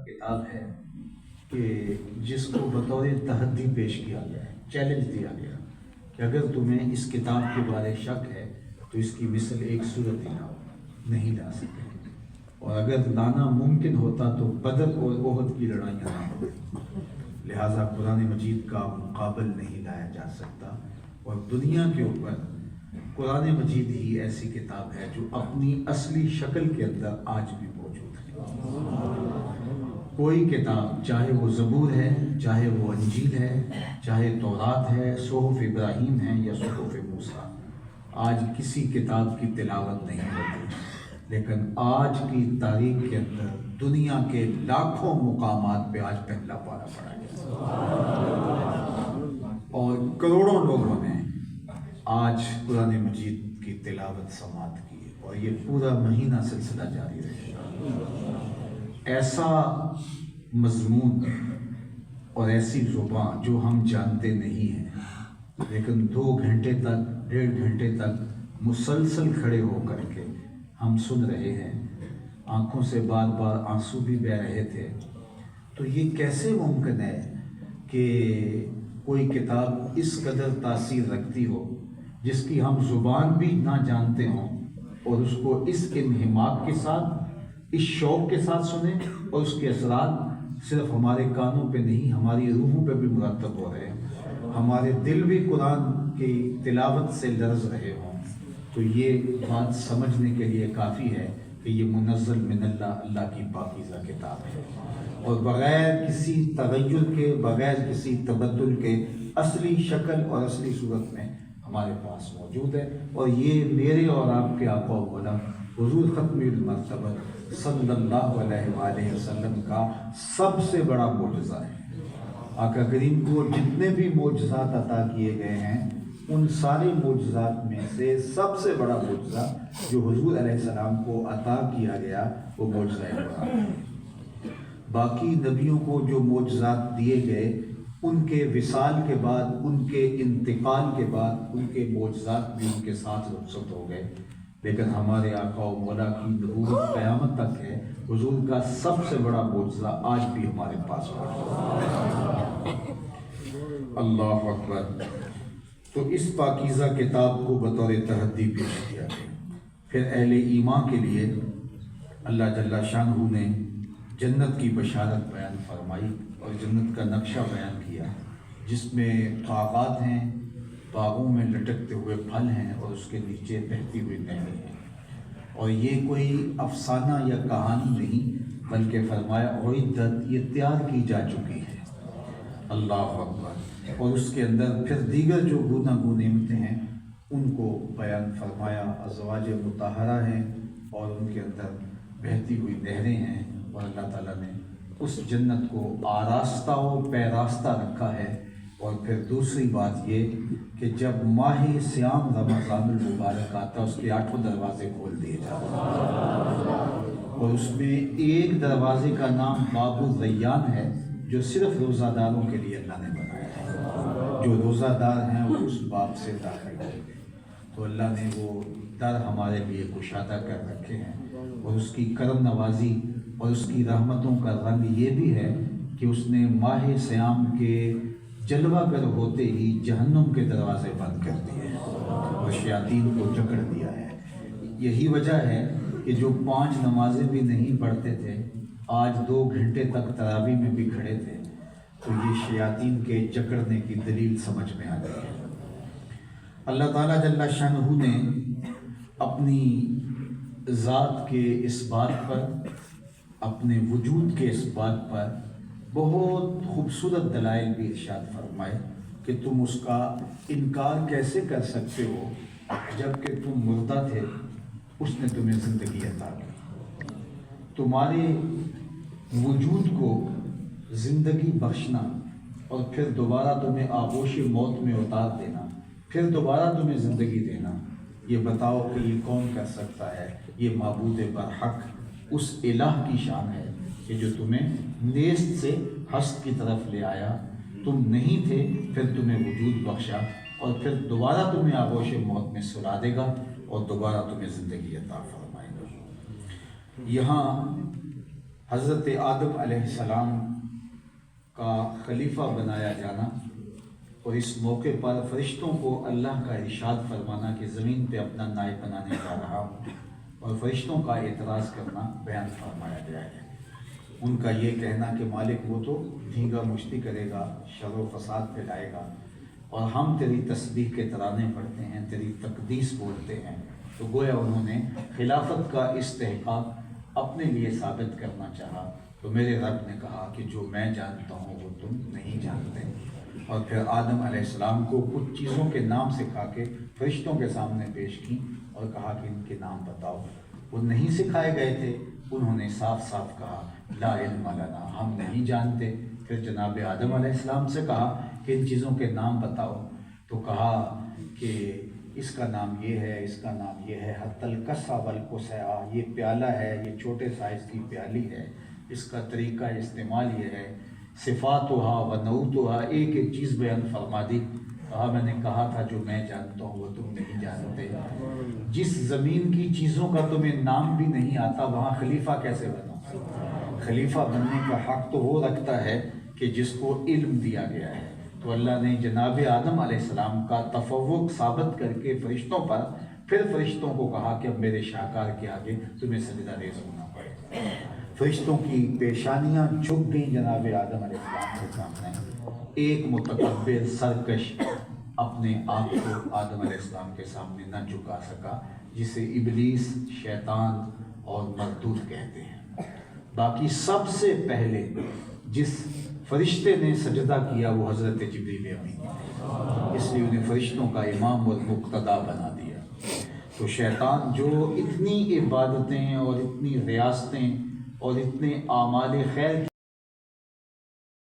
کتاب ہے کہ جس کو بطور تحدی پیش کیا گیا ہے، چیلنج دیا گیا کہ اگر تمہیں اس کتاب کے بارے شک ہے تو اس کی مثل ایک صورت لاؤ، نہیں لا سکتے، اور اگر لانا ممکن ہوتا تو بدر اور احد کی لڑائیاں نہ ہوتی، لہٰذا قرآن مجید کا مقابل نہیں لایا جا سکتا، اور دنیا کے اوپر قرآن مجید ہی ایسی کتاب ہے جو اپنی اصلی شکل کے اندر آج بھی موجود ہے۔ کوئی کتاب، چاہے وہ زبور ہے، چاہے وہ انجیل ہے، چاہے تورات ہے، صحف ابراہیم ہے یا صحف موسیٰ، آج کسی کتاب کی تلاوت نہیں ہوتی، لیکن آج کی تاریخ کے اندر دنیا کے لاکھوں مقامات پہ آج پہلا پارہ پڑھا گیا، اور کروڑوں لوگوں نے آج قرآن مجید کی تلاوت سماعت کی، اور یہ پورا مہینہ سلسلہ جاری رہے گا۔ ایسا مضمون اور ایسی زبان جو ہم جانتے نہیں ہیں، لیکن 2 گھنٹے تک، 1.5 گھنٹے تک مسلسل کھڑے ہو کر کے ہم سن رہے ہیں، آنکھوں سے بار بار آنسو بھی بہہ رہے تھے، تو یہ کیسے ممکن ہے کہ کوئی کتاب اس قدر تاثیر رکھتی ہو جس کی ہم زبان بھی نہ جانتے ہوں، اور اس کو اس انہماک کے ساتھ، اس شوق کے ساتھ سنیں، اور اس کے اثرات صرف ہمارے کانوں پہ نہیں، ہماری روحوں پہ بھی مرتب ہو رہے ہیں، ہمارے دل بھی قرآن کی تلاوت سے لرز رہے ہوں، تو یہ بات سمجھنے کے لیے کافی ہے کہ یہ منزل من اللہ، اللہ کی پاکیزہ کتاب ہے، اور بغیر کسی تغیر کے، بغیر کسی تبدل کے اصلی شکل اور اصلی صورت میں ہمارے پاس موجود ہے، اور یہ میرے اور آپ کے آقا و مولا حضور ختم المرتبہ صلی اللہ علیہ وآلہ وسلم کا سب سے بڑا معجزہ ہے۔ آقا کریم کو جتنے بھی معجزات عطا کیے گئے ہیں، ان سارے معجزات میں سے سب سے بڑا معجزہ جو حضور علیہ السلام کو عطا کیا گیا وہ معجزہ قرآن ہے۔ باقی نبیوں کو جو معجزات دیے گئے، ان کے وصال کے بعد، ان کے انتقال کے بعد، ان کے معجزات بھی ان کے ساتھ رخصت ہو گئے، لیکن ہمارے آقا و مولا کی نبوت قیامت تک ہے، حضور کا سب سے بڑا معجزہ آج بھی ہمارے پاس ہے۔ اللہ اکبر۔ تو اس پاکیزہ کتاب کو بطور تحدی پیش کیا گیا، پھر اہل ایمان کے لیے اللہ جل شانہ نے جنت کی بشارت بیان فرمائی اور جنت کا نقشہ بیان کیا، جس میں باغات ہیں، باغوں میں لٹکتے ہوئے پھل ہیں، اور اس کے نیچے بہتی ہوئی نہریں ہیں، اور یہ کوئی افسانہ یا کہانی نہیں، بلکہ فرمایا اعدت، یہ تیار کی جا چکی ہے۔ اللہ اکبر۔ اور اس کے اندر پھر دیگر جو گوناگون نعمتیں ہیں ان کو بیان فرمایا، ازواج مطہرہ ہیں اور ان کے اندر بہتی ہوئی نہریں ہیں، اور اللہ تعالیٰ نے اس جنت کو آراستہ و پیراستہ رکھا ہے۔ اور پھر دوسری بات یہ کہ جب ماہ صیام رمضان المبارک آتا، اس کے 8 دروازے کھول دیے جاتے ہیں، اور اس میں ایک دروازے کا نام باب الریان ہے، جو صرف روزہ داروں کے لیے اللہ نے بنایا ہے، جو روزہ دار ہیں وہ اس باب سے داخل ہوں گے، تو اللہ نے وہ در ہمارے لیے کشادہ کر رکھے ہیں، اور اس کی کرم نوازی اور اس کی رحمتوں کا رنگ یہ بھی ہے کہ اس نے ماہ صیام کے جلوہ گر ہوتے ہی جہنم کے دروازے بند کر دیے ہیں اور شیاطین کو جکڑ دیا ہے۔ یہی وجہ ہے کہ جو 5 نمازیں بھی نہیں پڑھتے تھے، آج 2 گھنٹے تک تراویح میں بھی کھڑے تھے، تو یہ شیاطین کے جکڑنے کی دلیل سمجھ میں آ گئی ہے۔ اللہ تعالیٰ جل شانہ نے اپنی ذات کے اس بات پر، اپنے وجود کے اس بات پر بہت خوبصورت دلائل بھی ارشاد فرمائے کہ تم اس کا انکار کیسے کر سکتے ہو جب کہ تم مردہ تھے، اس نے تمہیں زندگی عطا کی۔ تمہارے وجود کو زندگی بخشنا اور پھر دوبارہ تمہیں آغوش موت میں اتار دینا، پھر دوبارہ تمہیں زندگی دینا، یہ بتاؤ کہ یہ کون کر سکتا ہے؟ یہ معبود برحق اس الہ کی شان ہے کہ جو تمہیں نیست سے ہست کی طرف لے آیا، تم نہیں تھے، پھر تمہیں وجود بخشا، اور پھر دوبارہ تمہیں آغوش موت میں سلا دے گا اور دوبارہ تمہیں زندگی عطا فرمائے گا۔ یہاں حضرت آدم علیہ السلام کا خلیفہ بنایا جانا اور اس موقع پر فرشتوں کو اللہ کا ارشاد فرمانا کہ زمین پہ اپنا نائب بنانے جا رہا ہوں، اور فرشتوں کا اعتراض کرنا بیان فرمایا گیا ہے۔ ان کا یہ کہنا کہ مالک وہ تو دھینگا مشتی کرے گا، شر و فساد پھیلائے گا، اور ہم تیری تسبیح کے ترانے پڑھتے ہیں، تیری تقدیس بولتے ہیں۔ تو گویا انہوں نے خلافت کا استحقاق اپنے لیے ثابت کرنا چاہا۔ تو میرے رب نے کہا کہ جو میں جانتا ہوں وہ تم نہیں جانتے، اور پھر آدم علیہ السلام کو کچھ چیزوں کے نام سکھا کے فرشتوں کے سامنے پیش کی اور کہا کہ ان کے نام بتاؤ۔ وہ نہیں سکھائے گئے تھے، انہوں نے صاف صاف کہا لا علم لنا، ہم نہیں جانتے۔ پھر جناب آدم علیہ السلام سے کہا کہ ان چیزوں کے نام بتاؤ، تو کہا کہ اس کا نام یہ ہے، اس کا نام یہ ہے، حتی الکسا والکسا، یہ پیالہ ہے، یہ چھوٹے سائز کی پیالی ہے، اس کا طریقہ استعمال یہ ہے، صفاتہا و نعوتہا، ایک ایک چیز بیان فرما دی۔ کہا میں نے کہا تھا جو میں جانتا ہوں وہ تم نہیں جانتے۔ جس زمین کی چیزوں کا تمہیں نام بھی نہیں آتا وہاں خلیفہ کیسے بنو؟ خلیفہ بننے کا حق تو وہ رکھتا ہے کہ جس کو علم دیا گیا ہے۔ تو اللہ نے جناب آدم علیہ السلام کا تفوق ثابت کر کے فرشتوں پر، پھر فرشتوں کو کہا کہ اب میرے شاہکار کے آگے تمہیں سجدہ ریز ہونا پڑے۔ فرشتوں کی پیشانیاں جھک گئیں جناب آدم علیہ السلام کے سامنے۔ ایک متکبر سرکش اپنے آپ کو آدم علیہ السلام کے سامنے نہ جھکا سکا، جسے ابلیس، شیطان اور مردود کہتے ہیں۔ باقی سب سے پہلے جس فرشتے نے سجدہ کیا وہ حضرت جبریل امین، اس لیے انہیں فرشتوں کا امام اور مقتدا بنا دیا۔ تو شیطان جو اتنی عبادتیں اور اتنی ریاستیں اور اتنے اعمال خیر